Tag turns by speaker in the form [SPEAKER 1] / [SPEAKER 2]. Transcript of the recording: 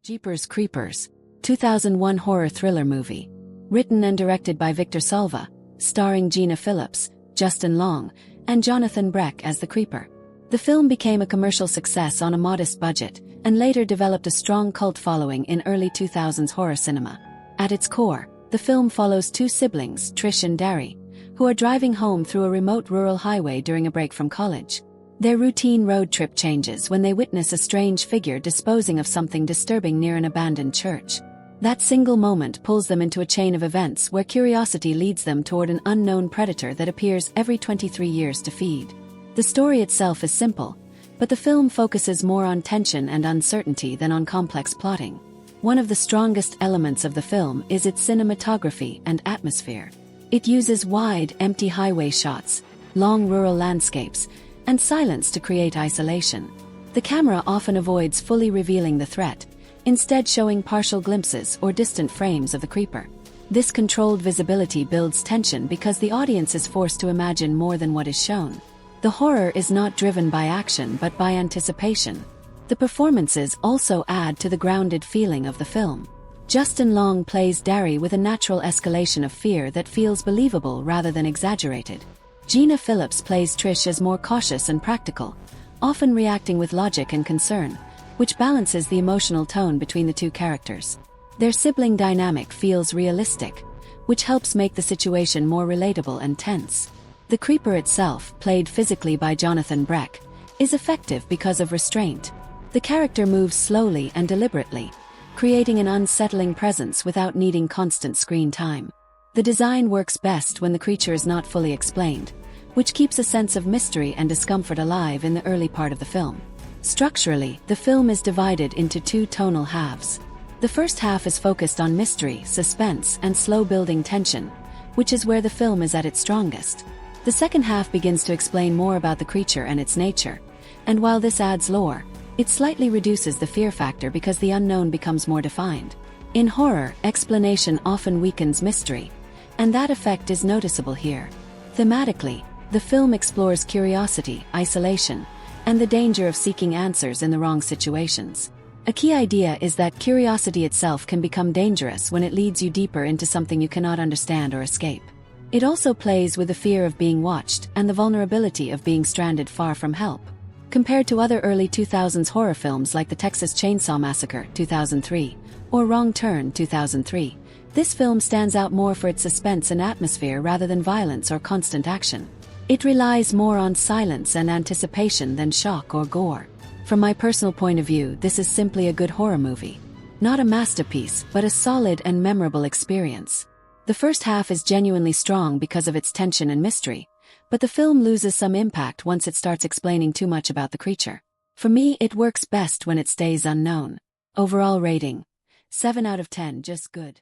[SPEAKER 1] Jeepers Creepers, 2001 horror thriller movie. Written and directed by Victor Salva, starring Gina Phillips, Justin Long, and Jonathan Breck as the Creeper. The film became a commercial success on a modest budget, and later developed a strong cult following in early 2000s horror cinema. At its core, the film follows two siblings, Trish and Darry, who are driving home through a remote rural highway during a break from college. Their routine road trip changes when they witness a strange figure disposing of something disturbing near an abandoned church. That single moment pulls them into a chain of events where curiosity leads them toward an unknown predator that appears every 23 years to feed. The story itself is simple, but the film focuses more on tension and uncertainty than on complex plotting. One of the strongest elements of the film is its cinematography and atmosphere. It uses wide, empty highway shots, long rural landscapes, and silence to create isolation. The camera often avoids fully revealing the threat, instead showing partial glimpses or distant frames of the creeper. This controlled visibility builds tension because the audience is forced to imagine more than what is shown. The horror is not driven by action but by anticipation. The performances also add to the grounded feeling of the film. Justin Long plays Darry with a natural escalation of fear that feels believable rather than exaggerated. Gina Phillips plays Trish as more cautious and practical, often reacting with logic and concern, which balances the emotional tone between the two characters. Their sibling dynamic feels realistic, which helps make the situation more relatable and tense. The Creeper itself, played physically by Jonathan Breck, is effective because of restraint. The character moves slowly and deliberately, creating an unsettling presence without needing constant screen time. The design works best when the creature is not fully explained, which keeps a sense of mystery and discomfort alive in the early part of the film. Structurally, the film is divided into two tonal halves. The first half is focused on mystery, suspense, and slow-building tension, which is where the film is at its strongest. The second half begins to explain more about the creature and its nature, and while this adds lore, it slightly reduces the fear factor because the unknown becomes more defined. In horror, explanation often weakens mystery, and that effect is noticeable here. Thematically, the film explores curiosity, isolation, and the danger of seeking answers in the wrong situations. A key idea is that curiosity itself can become dangerous when it leads you deeper into something you cannot understand or escape. It also plays with the fear of being watched and the vulnerability of being stranded far from help. Compared to other early 2000s horror films like The Texas Chainsaw Massacre, 2003, or Wrong Turn, 2003, this film stands out more for its suspense and atmosphere rather than violence or constant action. It relies more on silence and anticipation than shock or gore. From my personal point of view, this is simply a good horror movie. Not a masterpiece, but a solid and memorable experience. The first half is genuinely strong because of its tension and mystery, but the film loses some impact once it starts explaining too much about the creature. For me, it works best when it stays unknown. Overall rating: 7 out of 10, just good.